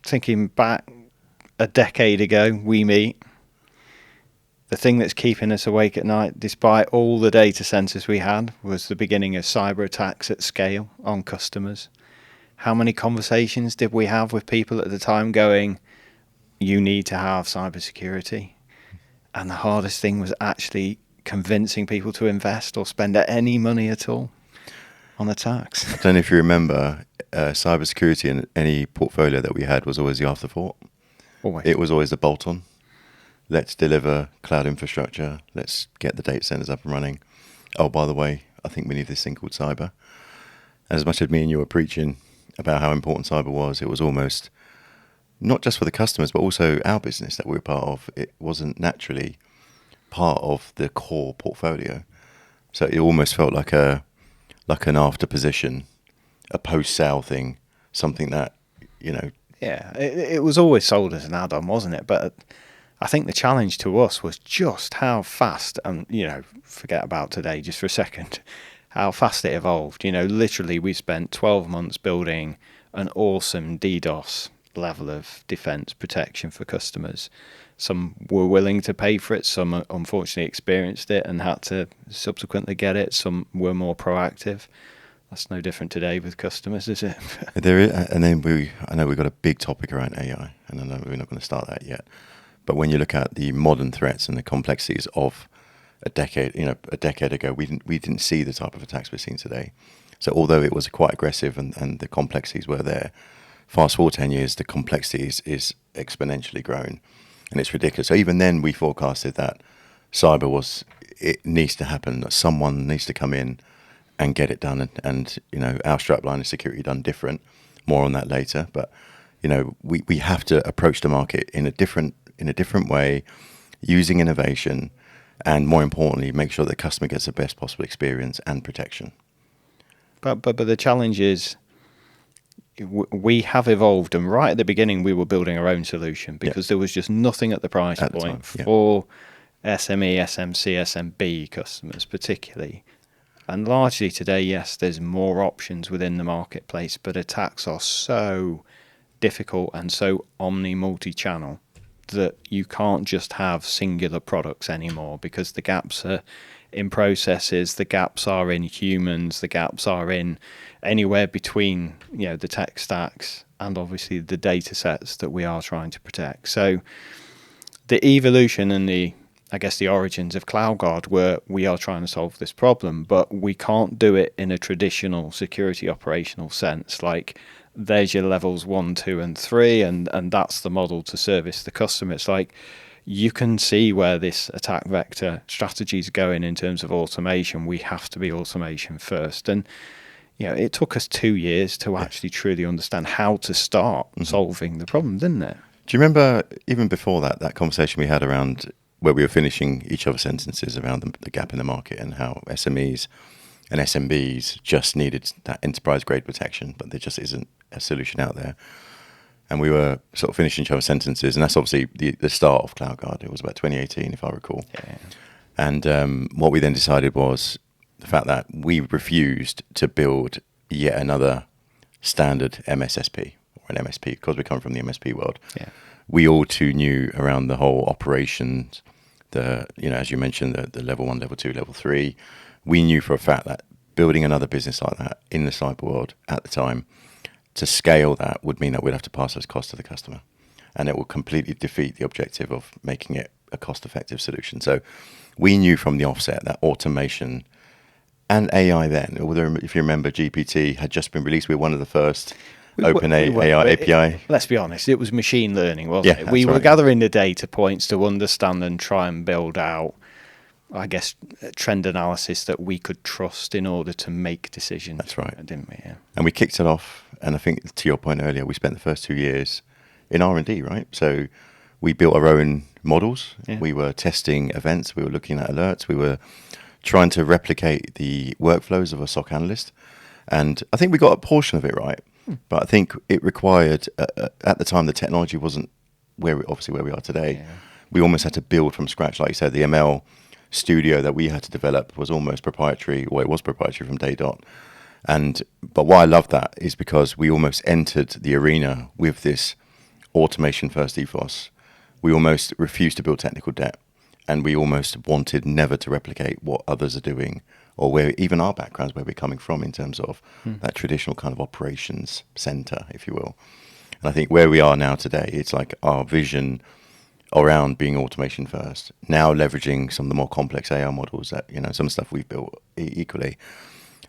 thinking back a decade ago, we meet. The thing that's keeping us awake at night, despite all the data centers we had, was the beginning of cyber attacks at scale on customers. How many conversations did we have with people at the time going, you need to have cybersecurity? And the hardest thing was actually convincing people to invest or spend any money at all on attacks. I don't know if you remember, cybersecurity in any portfolio that we had was always the afterthought. Always. It was always the bolt-on. Let's deliver cloud infrastructure. Let's get the data centers up and running. Oh, by the way, I think we need this thing called cyber. And as much as me and you were preaching about how important cyber was, it was almost not just for the customers, but also our business that we were part of. It wasn't naturally part of the core portfolio. So it almost felt like an after position, a post-sale thing, something that, Yeah, it was always sold as an add-on, wasn't it? But I think the challenge to us was just how fast, and forget about today just for a second, how fast it evolved. Literally we spent 12 months building an awesome DDoS level of defense protection for customers. Some were willing to pay for it, some unfortunately experienced it and had to subsequently get it, some were more proactive. That's no different today with customers, is it? There is, and then I know we've got a big topic around AI, and I know we're not going to start that yet. But when you look at the modern threats and the complexities of a decade ago, we didn't see the type of attacks we're seeing today. So although it was quite aggressive and the complexities were there, fast forward 10 years, the complexity is exponentially grown, and it's ridiculous. So even then, we forecasted that cyber it needs to happen, that someone needs to come in and get it done. And our strapline is security done different. More on that later. But we have to approach the market in a different way, using innovation, and more importantly, make sure the customer gets the best possible experience and protection. But the challenge is we have evolved, and right at the beginning we were building our own solution because there was just nothing at the price point for SME, SMC, SMB customers particularly. And largely today, yes, there's more options within the marketplace, but attacks are so difficult and so multi-channel that you can't just have singular products anymore, because the gaps are in processes, the gaps are in humans, the gaps are in anywhere between the tech stacks and obviously the data sets that we are trying to protect. So the evolution and the origins of CloudGuard were, we are trying to solve this problem, but we can't do it in a traditional security operational sense, like there's your levels 1, 2, and 3, and that's the model to service the customer. It's like you can see where this attack vector strategy is going in terms of automation. We have to be automation first. And it took us 2 years to actually truly understand how to start solving the problem, didn't it? Do you remember, even before that conversation we had around where we were finishing each other's sentences around the gap in the market and how SMEs and SMBs just needed that enterprise-grade protection, but there just isn't a solution out there. And we were sort of finishing each other's sentences, and that's obviously the start of CloudGuard. It was about 2018, if I recall. Yeah. And what we then decided was the fact that we refused to build yet another standard MSSP or an MSP, because we come from the MSP world. Yeah. We all too knew around the whole operations, as you mentioned, the level 1, level 2, level 3. We knew for a fact that building another business like that in the cyber world at the time, to scale that would mean that we'd have to pass those costs to the customer, and it will completely defeat the objective of making it a cost-effective solution. So we knew from the offset that automation and AI then, although if you remember, GPT had just been released. We were one of the first open AI API. Let's be honest, it was machine learning, wasn't it? We were gathering the data points to understand and try and build out, trend analysis that we could trust in order to make decisions. That's right. Didn't we? Yeah. And we kicked it off. And I think, to your point earlier, we spent the first 2 years in R&D, right? So we built our own models. Yeah. We were testing events. We were looking at alerts. We were trying to replicate the workflows of a SOC analyst. And I think we got a portion of it right. But I think it required, at the time, the technology wasn't where we are today. Yeah. We almost had to build from scratch. Like you said, the ML studio that we had to develop was almost proprietary, or it was proprietary from day dot. But why I love that is because we almost entered the arena with this automation first ethos, we almost refused to build technical debt, and we almost wanted never to replicate what others are doing, or where even our backgrounds, where we're coming from in terms of that traditional kind of operations center, if you will. And I think where we are now today, it's like our vision around being automation first, now leveraging some of the more complex AI models that, some stuff we've built equally,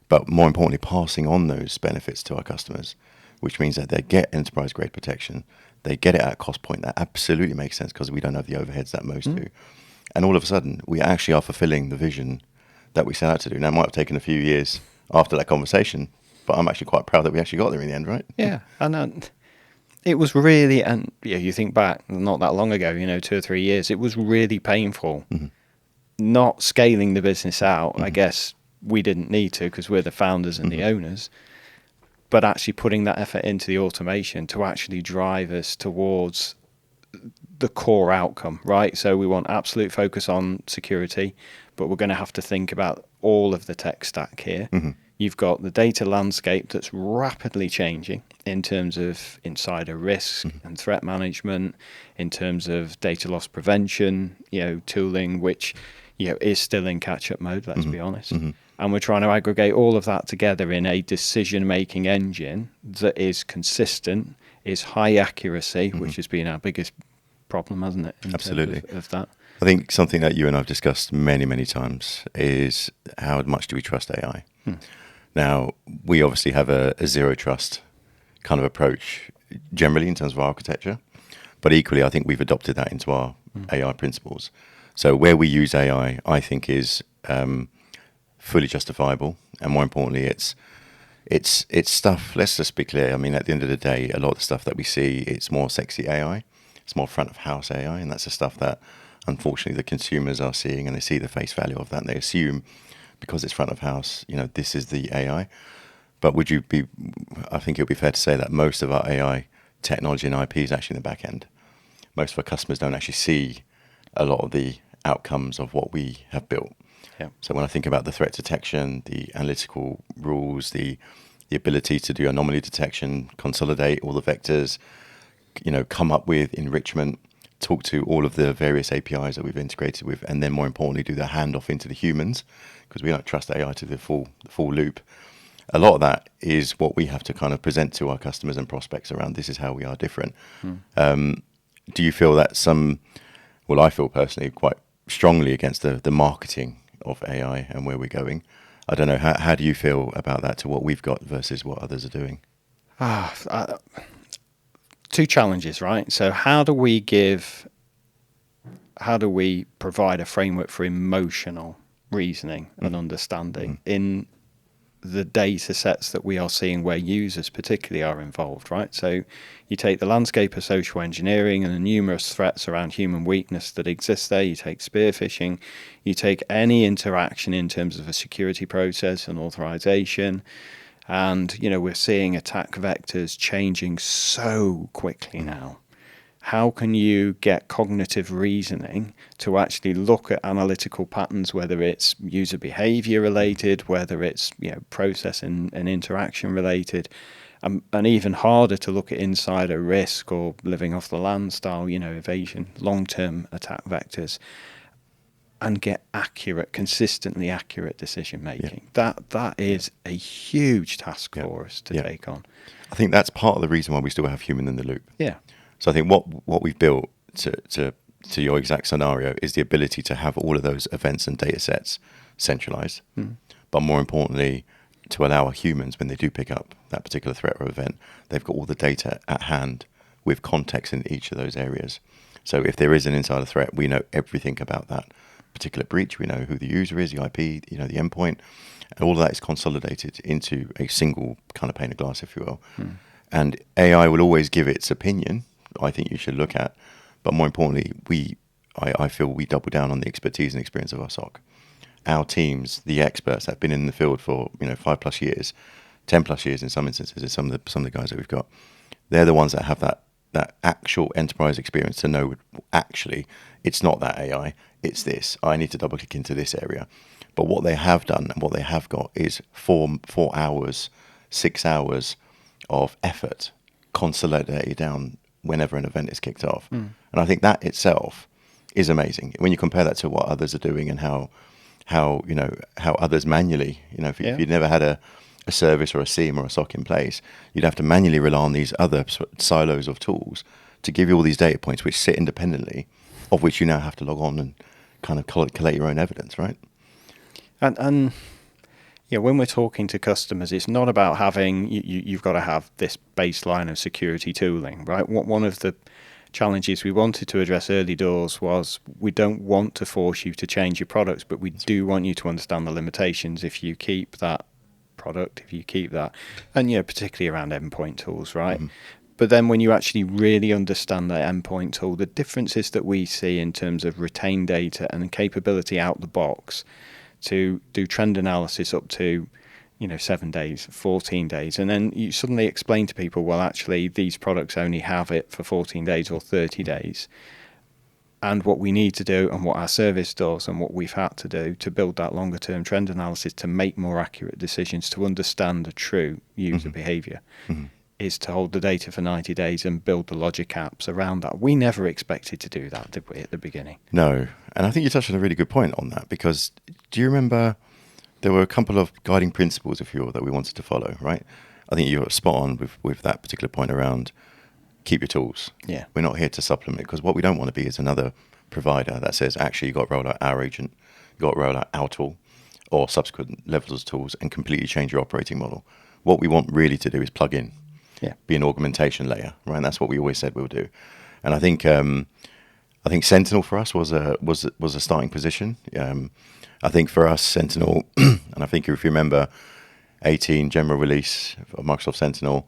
but more importantly, passing on those benefits to our customers, which means that they get enterprise grade protection. They get it at a cost point that absolutely makes sense because we don't have the overheads that most do. And all of a sudden, we actually are fulfilling the vision that we set out to do. Now, it might have taken a few years after that conversation, but I'm actually quite proud that we actually got there in the end, right? Yeah, and it was really, and you think back, not that long ago, 2 or 3 years, it was really painful not scaling the business out. I guess we didn't need to because we're the founders and the owners, but actually putting that effort into the automation to actually drive us towards the core outcome, right? So we want absolute focus on security, but we're going to have to think about all of the tech stack here. You've got the data landscape that's rapidly changing in terms of insider risk and threat management, in terms of data loss prevention, tooling, which is still in catch-up mode, let's be honest. And we're trying to aggregate all of that together in a decision-making engine that is consistent, is high accuracy, which has been our biggest problem, hasn't it? Absolutely. Of that. I think something that you and I have discussed many, many times is how much do we trust AI? Now, we obviously have a zero trust kind of approach generally in terms of our architecture, but equally, I think we've adopted that into our AI principles. So where we use AI, I think is fully justifiable, and more importantly, it's stuff. Let's just be clear. I mean, at the end of the day, a lot of the stuff that we see, it's more sexy AI, it's more front of house AI, and that's the stuff that unfortunately the consumers are seeing, and they see the face value of that, and they assume because it's front of house, this is the AI. But I think it would be fair to say that most of our AI technology and IP is actually in the back end. Most of our customers don't actually see a lot of the outcomes of what we have built. Yeah. So when I think about the threat detection, the analytical rules, the ability to do anomaly detection, consolidate all the vectors, come up with enrichment, talk to all of the various APIs that we've integrated with, and then more importantly, do the handoff into the humans, because we don't trust AI to the full loop. A lot of that is what we have to kind of present to our customers and prospects around this is how we are different. Do you feel that I feel personally quite strongly against the marketing of AI and where we're going. I don't know, how do you feel about that to what we've got versus what others are doing? Two challenges, right? So how do we provide a framework for emotional reasoning and understanding in the data sets that we are seeing where users particularly are involved, right? So you take the landscape of social engineering and the numerous threats around human weakness that exist there. You take spear phishing, you take any interaction in terms of a security process and authorization. And, we're seeing attack vectors changing so quickly now. How can you get cognitive reasoning to actually look at analytical patterns, whether it's user behavior related, whether it's process and interaction related, and even harder to look at insider risk or living off the land style, evasion, long-term attack vectors, and get consistently accurate decision making. Yeah. That is a huge task for us to take on. I think that's part of the reason why we still have human in the loop. Yeah. So I think what we've built to your exact scenario is the ability to have all of those events and data sets centralized, but more importantly, to allow our humans, when they do pick up that particular threat or event, they've got all the data at hand with context in each of those areas. So if there is an insider threat, we know everything about that particular breach. We know who the user is, the IP, the endpoint, and all of that is consolidated into a single kind of pane of glass, if you will. And AI will always give its opinion. I think you should look at, but more importantly, I feel we double down on the expertise and experience of our SOC. Our teams, the experts that have been in the field for 5+ years, 10+ years in some instances, is some of the guys that we've got. They're the ones that have that actual enterprise experience to know actually it's not that AI, it's this. I need to double click into this area. But what they have done and what they have got is 4 hours, 6 hours of effort consolidated down whenever an event is kicked off. And I think that itself is amazing when you compare that to what others are doing and how others manually, if you'd never had a service or a SIEM or a SOC in place, you'd have to manually rely on these other silos of tools to give you all these data points which sit independently, of which you now have to log on and kind of collate your own evidence, right? And when we're talking to customers, it's not about having, you've got to have this baseline of security tooling, right? One of the challenges we wanted to address early doors was we don't want to force you to change your products, but we do want you to understand the limitations if you keep that product, if you keep that, and particularly around endpoint tools, right? But then when you actually really understand that endpoint tool, the differences that we see in terms of retained data and capability out the box to do trend analysis up to 7 days, 14 days, and then you suddenly explain to people, well, actually these products only have it for 14 days or 30 days, and what we need to do and what our service does and what we've had to do to build that longer term trend analysis to make more accurate decisions, to understand the true user behavior, is to hold the data for 90 days and build the logic apps around that. We never expected to do that, did we, at the beginning? No. And I think you touched on a really good point on that, because do you remember there were a couple of guiding principles, if you will, that we wanted to follow, right? I think you're spot on with that particular point around keep your tools. Yeah. We're not here to supplement, because what we don't want to be is another provider that says, actually, you've got to roll out our agent, you've got to roll out our tool or subsequent levels of tools and completely change your operating model. What we want really to do is plug in. Be an augmentation layer, right? And that's what we always said we'll do. And I think Sentinel for us was a starting position. I think for us, Sentinel, and I think if you remember, 18 general release of Microsoft Sentinel,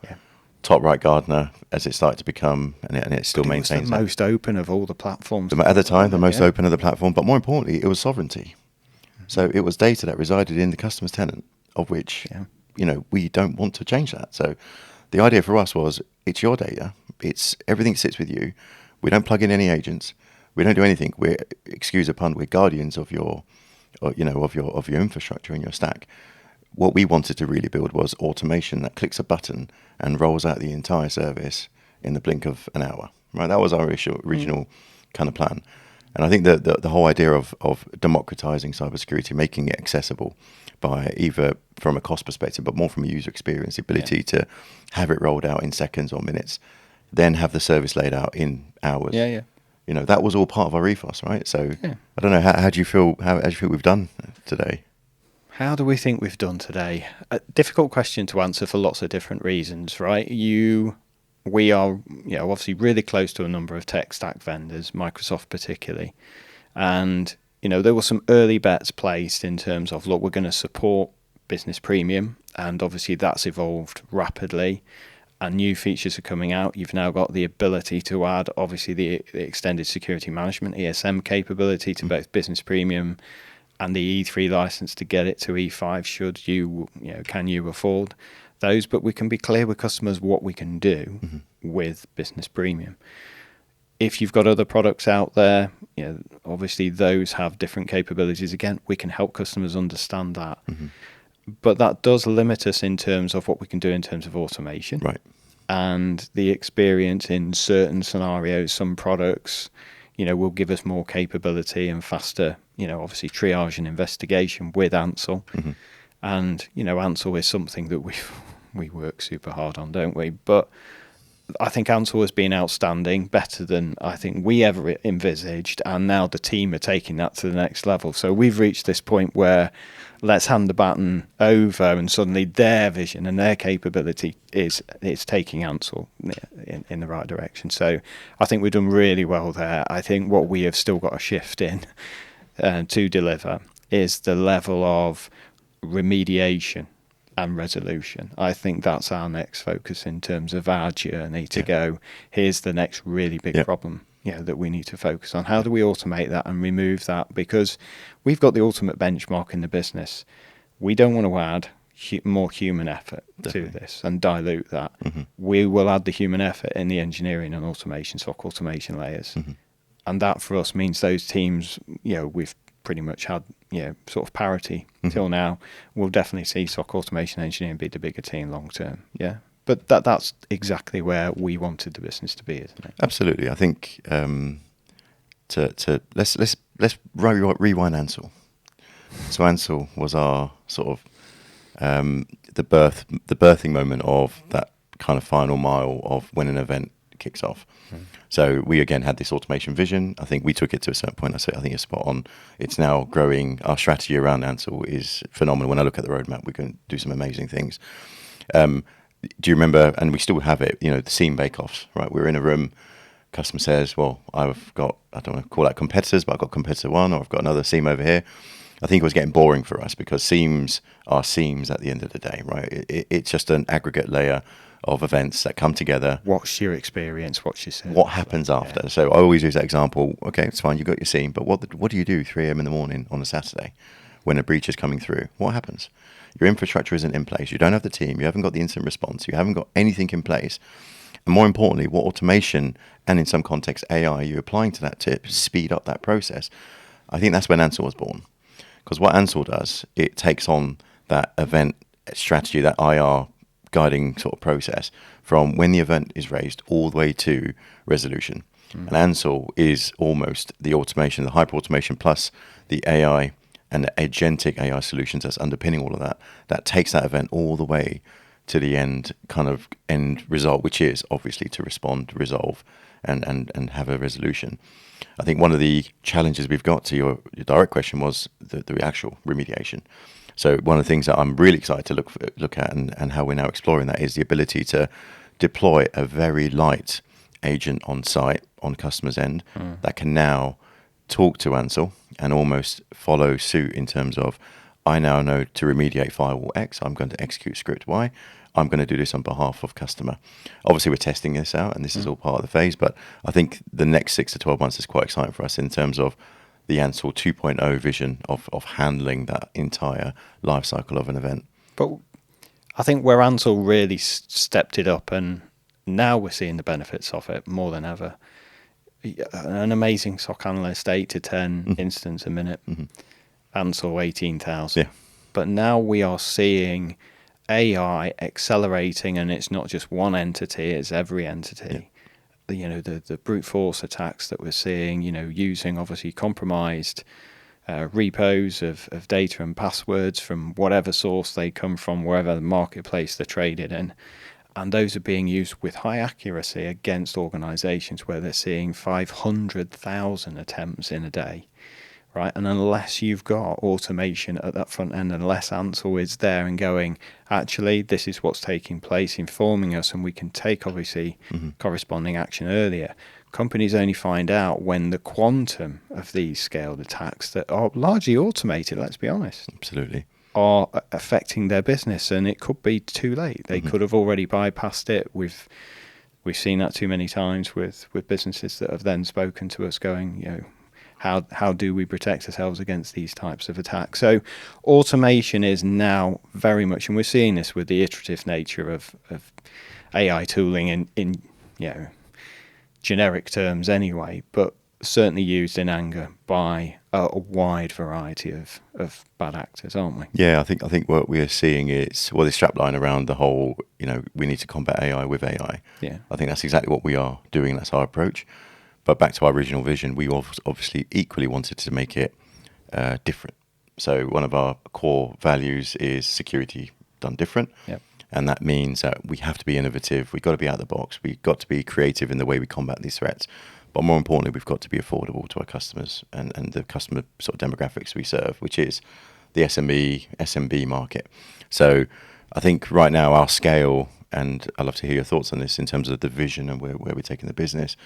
top right Gardener as it started to become, and it still maintains. It was the most open of all the platforms At the time, the most open of the platform, but more importantly, it was sovereignty. So it was data that resided in the customer's tenant, of which we don't want to change that. So the idea for us was, it's your data. It's everything sits with you. We don't plug in any agents. We don't do anything. We're, excuse the pun, we're guardians of your infrastructure and your stack. What we wanted to really build was automation that clicks a button and rolls out the entire service in the blink of an hour. Right, that was our original kind of plan. And I think that the whole idea of democratizing cybersecurity, making it accessible by either from a cost perspective, but more from a user experience, the ability to have it rolled out in seconds or minutes, then have the service laid out in hours. That was all part of our ethos, right? So I don't know, how do you feel? How do you feel we've done today? How do we think we've done today? A difficult question to answer for lots of different reasons, right? We are, obviously really close to a number of tech stack vendors, Microsoft particularly, and there were some early bets placed in terms of, look, we're going to support Business Premium, and obviously that's evolved rapidly, and new features are coming out. You've now got the ability to add, obviously, the extended security management ESM capability to both Business Premium and the E3 license to get it to E5. Should can you afford those? But we can be clear with customers what we can do with Business Premium. If you've got other products out there, obviously those have different capabilities. Again, we can help customers understand that. But that does limit us in terms of what we can do in terms of automation. Right. And the experience in certain scenarios, some products, will give us more capability and faster, obviously triage and investigation with Ansel. And, Ansel is something that we work super hard on, don't we? But I think Ansel has been outstanding, better than I think we ever envisaged, and now the team are taking that to the next level. So we've reached this point where let's hand the baton over, and suddenly their vision and their capability is taking Ansel in the right direction. So I think we've done really well there. I think what we have still got a shift in to deliver is the level of remediation and resolution. I think that's our next focus in terms of our journey to go, here's the next really big problem that we need to focus on. How do we automate that and remove that? Because we've got the ultimate benchmark in the business. We don't want to add more human effort to this and dilute that. We will add the human effort in the engineering and automation, SOC automation layers. And that for us means those teams, we've pretty much had sort of parity till now. We'll definitely see SOC automation engineering be the bigger team long term. But that's exactly where we wanted the business to be, isn't it? Absolutely. I think let's rewind Ansel. So Ansel was our sort of the birthing moment of that kind of final mile of when an event kicks off. So we again had this automation vision. I think we took it to a certain point. I think it's spot on. It's now growing. Our strategy around Ansel is phenomenal. When I look at the roadmap, we can do some amazing things. Do you remember? And we still have it. The SIEM bake-offs, right? We're in a room. Customer says, "Well, I've got, I don't want to call that competitors, but I've got competitor one, or I've got another SIEM over here." I think it was getting boring for us because SIEMs are SIEMs at the end of the day, right? It's just an aggregate layer of events that come together. What's your experience? What's your service? What happens after? Yeah. So I always use that example. Okay, it's fine. You got your SIEM, but what do you do 3 a.m. in the morning on a Saturday when a breach is coming through? What happens? Your infrastructure isn't in place. You don't have the team. You haven't got the incident response. You haven't got anything in place. And more importantly, what automation and in some context AI are you applying to that to speed up that process? I think that's when Ansel was born. Because what Ansel does, it takes on that event strategy, that IR guiding sort of process from when the event is raised all the way to resolution. And Ansel is almost the automation, the hyper automation plus the AI and the agentic AI solutions that's underpinning all of that, that takes that event all the way to the end result, which is obviously to respond, resolve, and have a resolution. I think one of the challenges we've got to your direct question was the actual remediation. So one of the things that I'm really excited to look at and how we're now exploring that is the ability to deploy a very light agent on site, on customer's end, that can now talk to Ansel and almost follow suit in terms of, I now know to remediate firewall X, I'm going to execute script Y, I'm going to do this on behalf of customer. Obviously, we're testing this out, and this is all part of the phase, but I think the next 6 to 12 months is quite exciting for us in terms of the Ansel 2.0 vision of handling that entire life cycle of an event. But I think where Ansel really stepped it up, and now we're seeing the benefits of it more than ever. An amazing SOC analyst, 8 to 10 incidents a minute. Ansel 18,000. Yeah. But now we are seeing AI accelerating, and it's not just one entity, it's every entity. Yeah. The brute force attacks that we're seeing, using obviously compromised repos of data and passwords from whatever source they come from, wherever the marketplace they're traded in. And those are being used with high accuracy against organizations where they're seeing 500,000 attempts in a day, right? And unless you've got automation at that front end, unless Ansel is there and going, actually, this is what's taking place, informing us, and we can take, obviously, corresponding action earlier, companies only find out when the quantum of these scaled attacks that are largely automated, let's be honest. Absolutely. Are affecting their business, and it could be too late. They could have already bypassed it. We've seen that too many times with businesses that have then spoken to us going, how do we protect ourselves against these types of attacks? So automation is now very much, and we're seeing this with the iterative nature of AI tooling in generic terms anyway, but certainly used in anger by a wide variety of bad actors, aren't we? Yeah, I think what we're seeing is, the strapline around the whole, we need to combat AI with AI. Yeah. I think that's exactly what we are doing. That's our approach. But back to our original vision, we obviously equally wanted to make it different. So one of our core values is security done different. Yep. And that means that we have to be innovative. We've got to be out of the box. We've got to be creative in the way we combat these threats. But more importantly, we've got to be affordable to our customers and the customer sort of demographics we serve, which is the SMB market. So I think right now our scale, and I'd love to hear your thoughts on this in terms of the vision and where we're taking the business,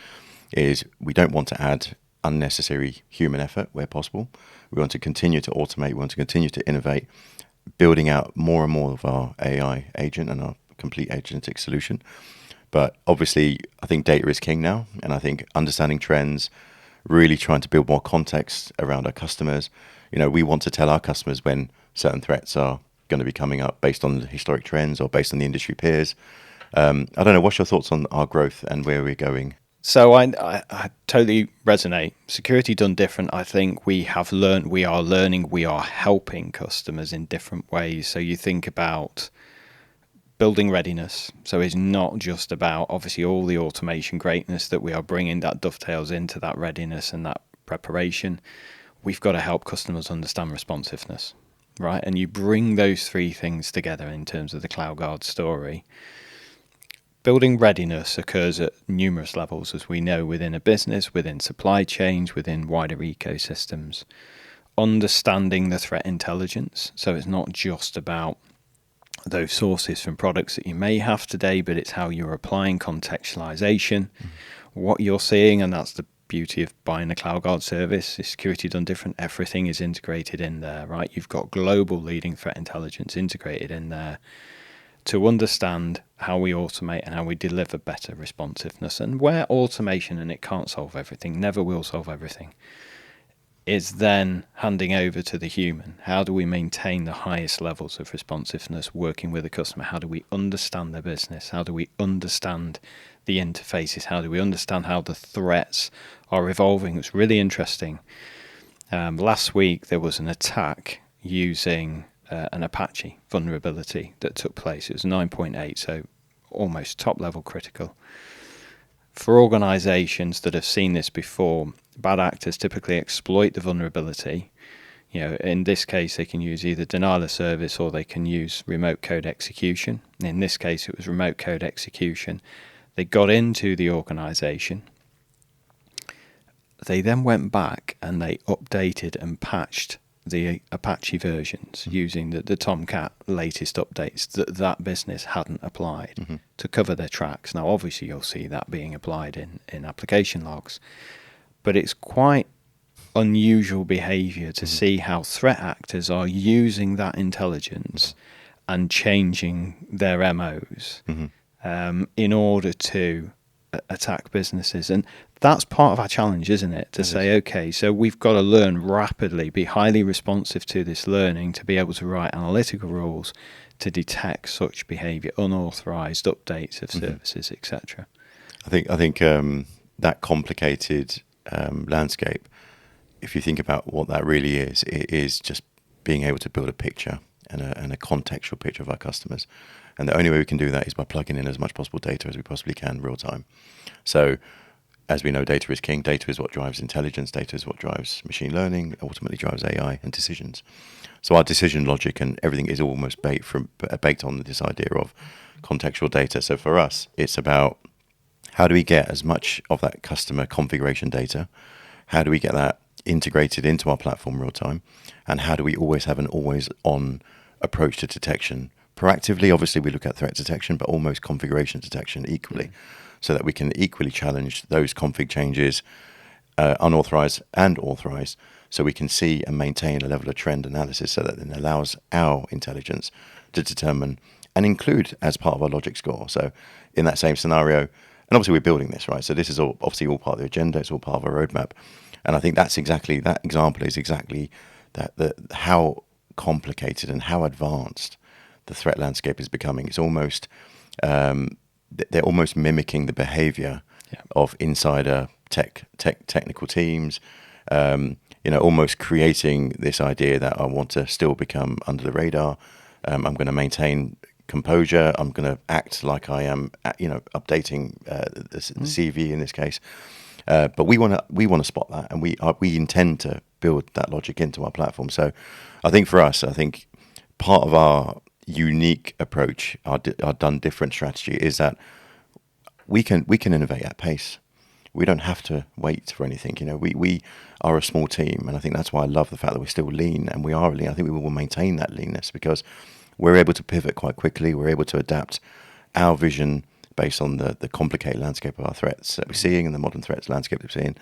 is we don't want to add unnecessary human effort where possible. We want to continue to automate. We want to continue to innovate, building out more and more of our AI agent and our complete agentic solution. But obviously, I think data is king now, and I think understanding trends, really trying to build more context around our customers. We want to tell our customers when certain threats are going to be coming up based on the historic trends or based on the industry peers. I don't know, what's your thoughts on our growth and where we're going? So I totally resonate. Security done different. I think we have learned, we are learning, we are helping customers in different ways. So you think about building readiness. So it's not just about obviously all the automation greatness that we are bringing that dovetails into that readiness and that preparation. We've got to help customers understand responsiveness, right? And you bring those three things together in terms of the CloudGuard story. Building readiness occurs at numerous levels, as we know, within a business, within supply chains, within wider ecosystems. Understanding the threat intelligence. So it's not just about those sources from products that you may have today, but it's how you're applying contextualization, what you're seeing, and that's the beauty of buying a CloudGuard service. Is security done different? Everything is integrated in there, right? You've got global leading threat intelligence integrated in there to understand how we automate and how we deliver better responsiveness. And where automation, and it can't solve everything, never will solve everything, is then handing over to the human. How do we maintain the highest levels of responsiveness working with the customer? How do we understand their business? How do we understand the interfaces? How do we understand how the threats are evolving? It's really interesting. Last week there was an attack using an Apache vulnerability that took place. It was 9.8, so almost top level critical. For organizations that have seen this before, bad actors typically exploit the vulnerability. In this case, they can use either denial of service or they can use remote code execution. In this case, it was remote code execution. They got into the organization. They then went back and they updated and patched the Apache versions using the Tomcat latest updates that business hadn't applied to cover their tracks. Now, obviously, you'll see that being applied in application logs, but it's quite unusual behavior to see how threat actors are using that intelligence and changing their MOs in order to attack businesses. And that's part of our challenge, isn't it? To say, okay, so we've got to learn rapidly, be highly responsive to this learning, to be able to write analytical rules to detect such behavior, unauthorized updates of services, etc. I think that complicated landscape, if you think about what that really is, it is just being able to build a picture and a contextual picture of our customers. And the only way we can do that is by plugging in as much possible data as we possibly can real time. So as we know, data is king. Data is what drives intelligence. Data is what drives machine learning, ultimately drives AI and decisions. So our decision logic and everything is almost baked on this idea of contextual data. So for us, it's about how do we get as much of that customer configuration data? How do we get that integrated into our platform real time? And how do we always have an always-on approach to detection? Proactively, obviously, we look at threat detection, but almost configuration detection equally, so that we can equally challenge those config changes, unauthorized and authorized, so we can see and maintain a level of trend analysis so that then allows our intelligence to determine and include as part of our logic score. So in that same scenario, and obviously we're building this, right? So this is all obviously all part of the agenda, it's all part of our roadmap. And I think that's exactly, that example is exactly that, how complicated and how advanced the threat landscape is becoming. It's almost, they're almost mimicking the behavior of insider technical teams, almost creating this idea that I want to still become under the radar. I'm going to maintain composure. I'm going to act like I am, updating the CV in this case. But we want to spot that, and we intend to build that logic into our platform. So I think for us, part of our unique approach, our done different strategy is that we can innovate at pace. We don't have to wait for anything. We are a small team, and I think that's why I love the fact that we're still lean, and we are lean. I think we will maintain that leanness because we're able to pivot quite quickly. We're able to adapt our vision based on the complicated landscape of our threats that we're seeing and the modern threats landscape that we're seeing.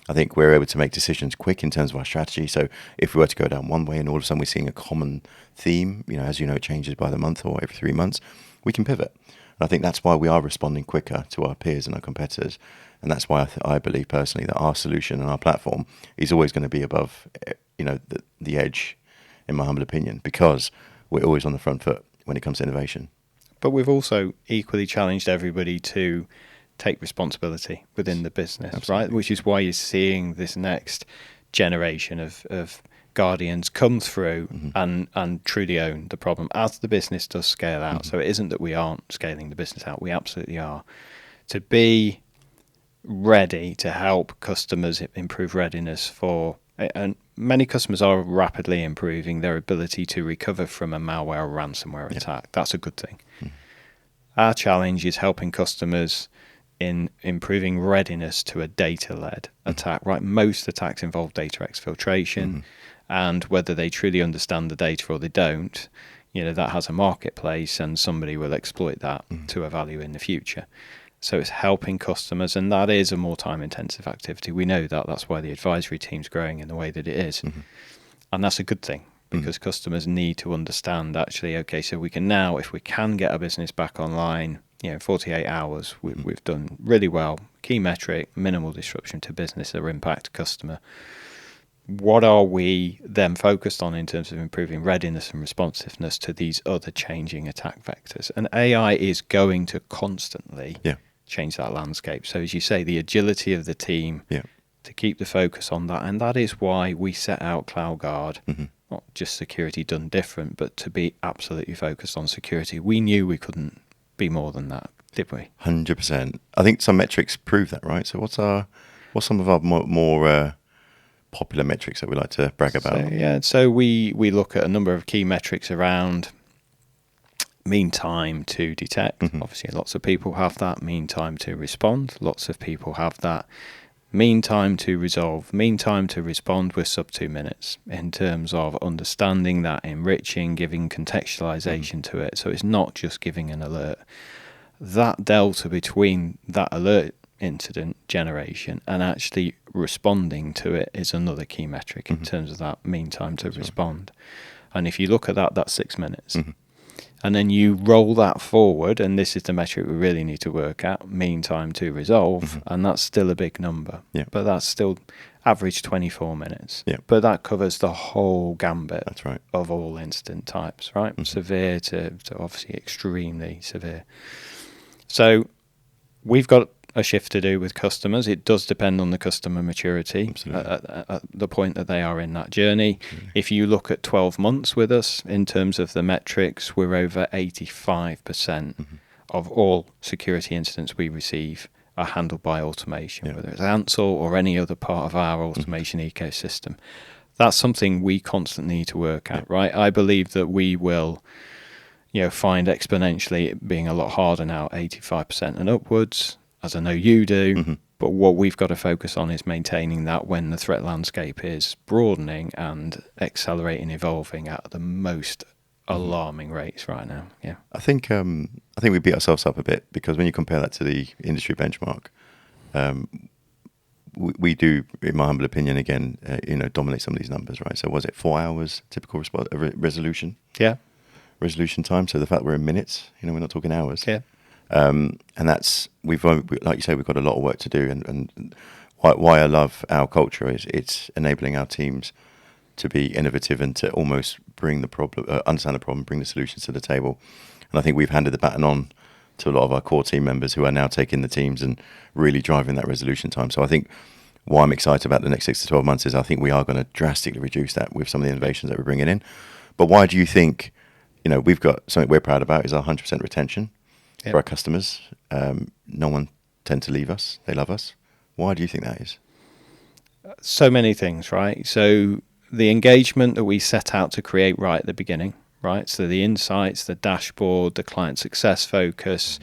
I think we're able to make decisions quick in terms of our strategy. So if we were to go down one way and all of a sudden we're seeing a common theme, as you know, it changes by the month or every 3 months, we can pivot. And I think that's why we are responding quicker to our peers and our competitors. And that's why I believe personally that our solution and our platform is always going to be above, the edge, in my humble opinion, because we're always on the front foot when it comes to innovation. But we've also equally challenged everybody to take responsibility within the business, Absolutely. Right? Which is why you're seeing this next generation of guardians come through and truly own the problem as the business does scale out. So it isn't that we aren't scaling the business out. We absolutely are. To be ready to help customers improve readiness for, and many customers are rapidly improving their ability to recover from a malware or ransomware attack. That's a good thing. Our challenge is helping customers in improving readiness to a data-led attack, right? Most attacks involve data exfiltration, and whether they truly understand the data or they don't, that has a marketplace and somebody will exploit that to a value in the future. So it's helping customers, and that is a more time-intensive activity. We know that. That's why the advisory team's growing in the way that it is. And that's a good thing, because customers need to understand, actually, okay, so we can now, if we can get our business back online, 48 hours, we've done really well. Key metric, minimal disruption to business or impact customer. What are we then focused on in terms of improving readiness and responsiveness to these other changing attack vectors? And AI is going to constantly change that landscape. So as you say, the agility of the team to keep the focus on that. And that is why we set out CloudGuard, not just security done different, but to be absolutely focused on security. We knew we couldn't be more than that, did we? 100%. I think some metrics prove that, right? So what's some of our more popular metrics that we like to brag about? So we look at a number of key metrics around mean time to detect. Obviously, lots of people have that. Mean time to respond. Lots of people have that. Mean time to resolve. Mean time to respond, we're sub 2 minutes in terms of understanding that, enriching, giving contextualization to it. So it's not just giving an alert. That delta between that alert incident generation and actually responding to it is another key metric in terms of that mean time to respond. And if you look at that, that's 6 minutes. And then you roll that forward, and this is the metric we really need to work at, mean time to resolve, and that's still a big number. But that's still average 24 minutes. But that covers the whole gambit of all incident types, right? Severe to obviously extremely severe. So we've got a shift to do with customers. It does depend on the customer maturity at the point that they are in that journey. If you look at 12 months with us, in terms of the metrics, we're over 85% of all security incidents we receive are handled by automation, whether it's Ansel or any other part of our automation ecosystem. That's something we constantly need to work at, right? I believe that we will find exponentially it being a lot harder now, 85% and upwards, as I know you do, but what we've got to focus on is maintaining that when the threat landscape is broadening and accelerating, evolving at the most alarming rates right now. I think we beat ourselves up a bit, because when you compare that to the industry benchmark, we do, in my humble opinion, again, dominate some of these numbers, right? So was it 4 hours typical resolution? Resolution time. So the fact we're in minutes, we're not talking hours. And that's, like you say, we've got a lot of work to do. And why I love our culture is it's enabling our teams to be innovative and to almost bring the problem, understand the problem, bring the solutions to the table. And I think we've handed the baton on to a lot of our core team members who are now taking the teams and really driving that resolution time. So I think why I'm excited about the next 6 to 12 months is I think we are going to drastically reduce that with some of the innovations that we're bringing in. But why do you think, we've got something we're proud about is our 100% retention for our customers. No one tend to leave us. They love us. Why do you think that is? So many things, right? So the engagement that we set out to create right at the beginning, right? So the insights, the dashboard, the client success focus,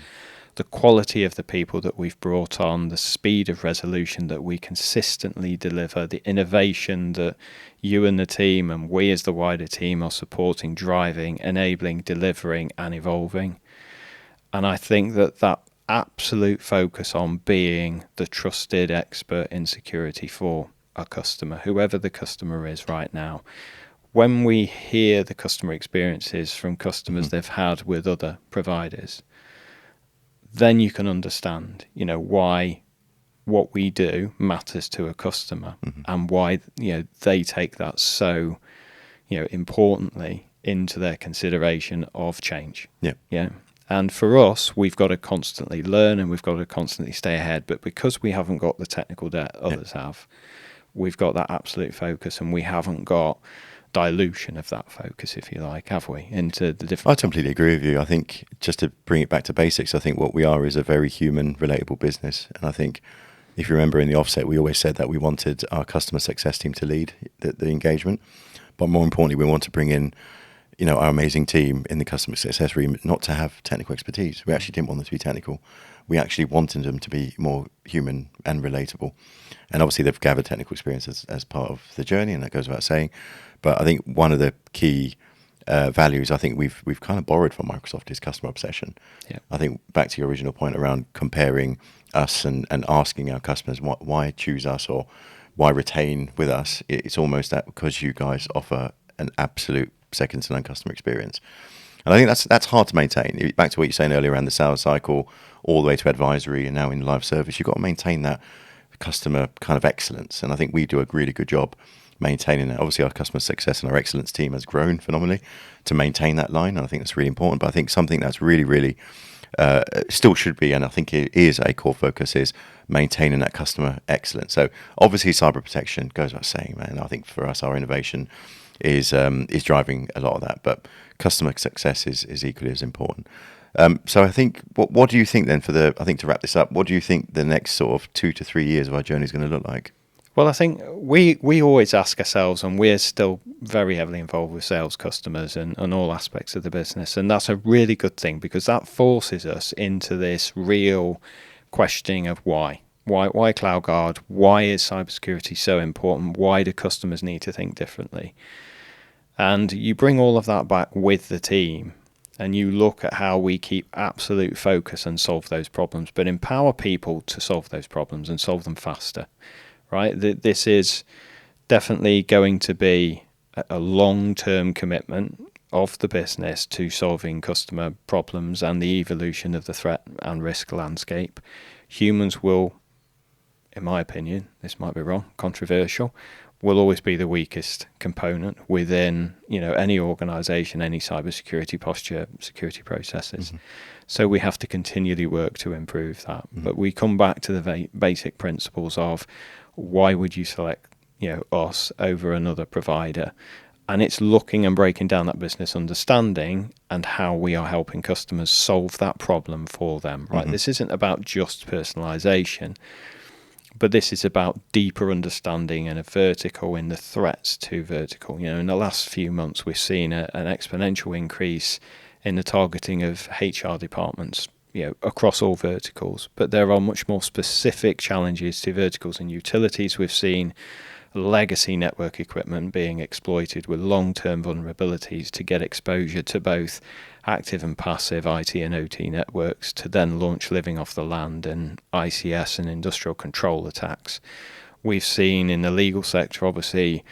the quality of the people that we've brought on, the speed of resolution that we consistently deliver, the innovation that you and the team and we as the wider team are supporting, driving, enabling, delivering and evolving. And I think that absolute focus on being the trusted expert in security for a customer, whoever the customer is right now, when we hear the customer experiences from customers they've had with other providers, then you can understand, why what we do matters to a customer and why, they take that so, importantly into their consideration of change. And for us, we've got to constantly learn and we've got to constantly stay ahead. But because we haven't got the technical debt others have, we've got that absolute focus, and we haven't got dilution of that focus, if you like, have we, into the different... I completely agree with you. I think, just to bring it back to basics, I think what we are is a very human, relatable business. And I think, if you remember in the offset, we always said that we wanted our customer success team to lead the engagement. But more importantly, we want to bring in, our amazing team in the customer success room, not to have technical expertise. We actually didn't want them to be technical. We actually wanted them to be more human and relatable. And obviously they've gathered technical experience as part of the journey, and that goes without saying. But I think one of the key values I think we've kind of borrowed from Microsoft is customer obsession. Yeah. I think back to your original point around comparing us and asking our customers why choose us or why retain with us. It's almost that because you guys offer an absolute second to none customer experience. And I think that's hard to maintain. Back to what you were saying earlier around the sales cycle, all the way to advisory and now in live service, you've got to maintain that customer kind of excellence. And I think we do a really good job maintaining that. Obviously, our customer success and our excellence team has grown phenomenally to maintain that line. And I think that's really important. But I think something that's really, really still should be, and I think it is a core focus, is maintaining that customer excellence. So obviously cyber protection goes without saying, man. I think for us, our innovation is driving a lot of that, but customer success is equally as important. So I think, what do you think then I think to wrap this up, what do you think the next sort of 2 to 3 years of our journey is going to look like? Well, I think we always ask ourselves, and we're still very heavily involved with sales customers and all aspects of the business. And that's a really good thing, because that forces us into this real questioning of why. Why CloudGuard? Why is cybersecurity so important? Why do customers need to think differently? And you bring all of that back with the team, and you look at how we keep absolute focus and solve those problems, but empower people to solve those problems and solve them faster. Right? This is definitely going to be a long-term commitment of the business to solving customer problems and the evolution of the threat and risk landscape. Humans will, in my opinion, this might be wrong, controversial, will always be the weakest component within, any organization, any cybersecurity posture, security processes. Mm-hmm. So we have to continually work to improve that. Mm-hmm. But we come back to the basic principles of why would you select, us over another provider? And it's looking and breaking down that business understanding and how we are helping customers solve that problem for them. Right? Mm-hmm. This isn't about just personalization, but this is about deeper understanding and a vertical in the threats to vertical. In the last few months, we've seen an exponential increase in the targeting of HR departments, across all verticals. But there are much more specific challenges to verticals and utilities. We've seen legacy network equipment being exploited with long-term vulnerabilities to get exposure to both active and passive IT and OT networks to then launch living off the land and ICS and industrial control attacks. We've seen in the legal sector, obviously,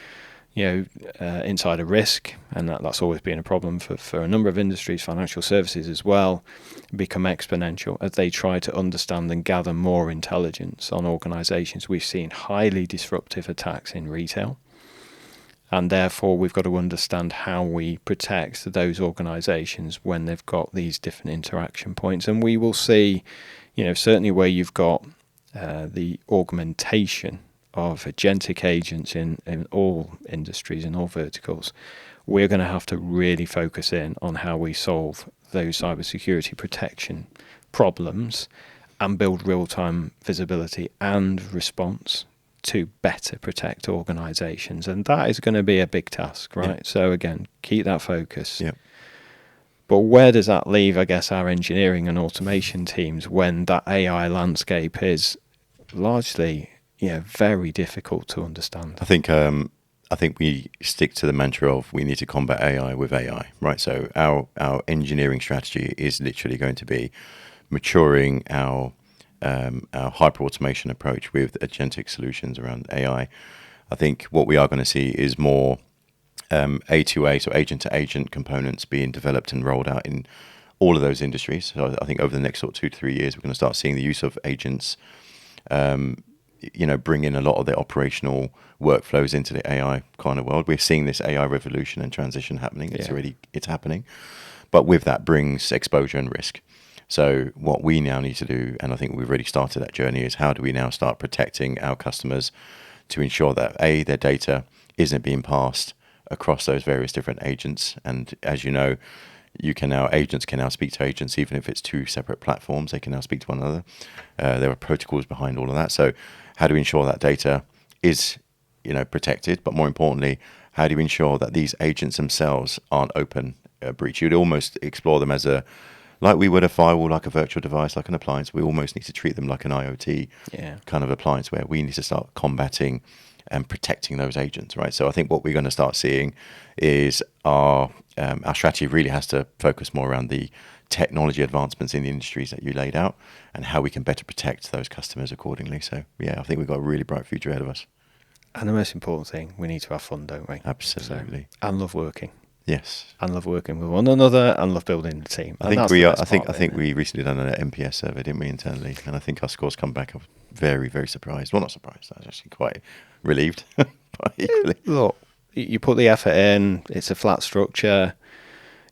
insider risk, and that's always been a problem for a number of industries, financial services as well, become exponential as they try to understand and gather more intelligence on organizations. We've seen highly disruptive attacks in retail, and therefore we've got to understand how we protect those organizations when they've got these different interaction points. And we will see, certainly where you've got the augmentation of agentic agents in all industries, in all verticals, we're going to have to really focus in on how we solve those cybersecurity protection problems and build real-time visibility and response to better protect organizations. And that is going to be a big task, right? Yeah. So again, keep that focus. Yeah. But where does that leave, I guess, our engineering and automation teams when that AI landscape is largely very difficult to understand? I think we stick to the mantra of we need to combat AI with AI, right? So our engineering strategy is literally going to be maturing our hyper automation approach with agentic solutions around AI. I think what we are going to see is more A2A, so agent to agent components being developed and rolled out in all of those industries. So I think over the next sort of 2 to 3 years, we're going to start seeing the use of agents bring in a lot of the operational workflows into the AI kind of world. We're seeing this AI revolution and transition happening. It's happening. But with that brings exposure and risk. So what we now need to do, and I think we've already started that journey, is how do we now start protecting our customers to ensure that their data isn't being passed across those various different agents. And as you know, agents can now speak to agents, even if it's two separate platforms, they can now speak to one another. There are protocols behind all of that. So how do we ensure that data is, protected? But more importantly, how do you ensure that these agents themselves aren't open breach? You'd almost explore them as like we would a firewall, like a virtual device, like an appliance. We almost need to treat them like an IoT kind of appliance, where we need to start combating and protecting those agents, right? So I think what we're going to start seeing is our strategy really has to focus more around the technology advancements in the industries that you laid out and how we can better protect those customers accordingly. So I think we've got a really bright future ahead of us. And the most important thing, we need to have fun, don't we? Absolutely. So, and love working. Yes. And love working with one another and love building the team. I think we are. I think we recently done an MPS survey, didn't we, internally? And I think our scores come back. I'm very, very surprised. Well, not surprised. I was actually quite relieved. But equally. Look, you put the effort in. It's a flat structure.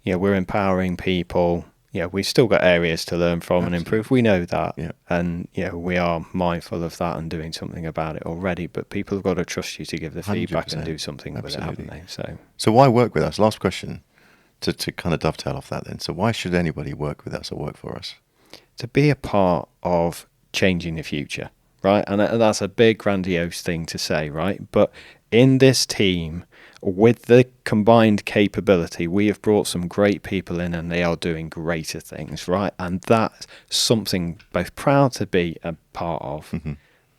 We're empowering people. We've still got areas to learn from and improve. We know that. Yeah. And, we are mindful of that and doing something about it already. But people have got to trust you to give the feedback and do something with it, haven't they? So why work with us? Last question to kind of dovetail off that then. So why should anybody work with us or work for us? To be a part of changing the future, right? And that's a big, grandiose thing to say, right? But in this team, with the combined capability, we have brought some great people in and they are doing greater things, right? And that's something both proud to be a part of,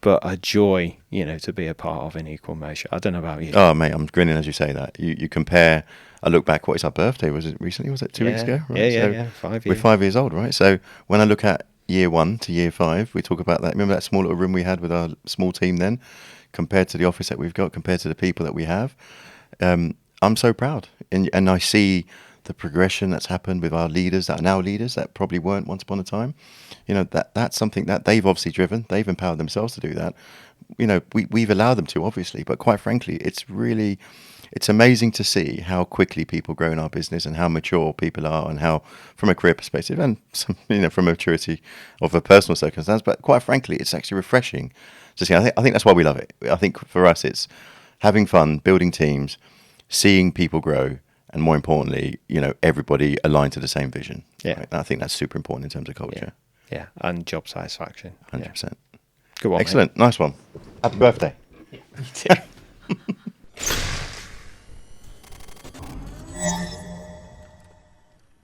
but a joy, to be a part of in equal measure. I don't know about you. Oh, mate, I'm grinning as you say that. You compare, I look back, what is our birthday? Was it recently? Was it 2 weeks ago? Right? Yeah, 5 years. We're 5 years old, right? So when I look at year 1 to year 5, we talk about that. Remember that small little room we had with our small team then, compared to the office that we've got, compared to the people that we have? I'm so proud, and I see the progression that's happened with our leaders that are now leaders that probably weren't once upon a time. That's something that they've obviously driven. They've empowered themselves to do that. We've allowed them to, obviously, but quite frankly, it's amazing to see how quickly people grow in our business and how mature people are, and how, from a career perspective and some, from a maturity of a personal circumstance. But quite frankly, it's actually refreshing to see. I think that's why we love it. I think for us, it's having fun, building teams, seeing people grow, and more importantly, everybody aligned to the same vision. Yeah. Right? And I think that's super important in terms of culture. Yeah. And job satisfaction. 100%. Good one. Excellent. Mate. Nice one. Happy birthday. You too.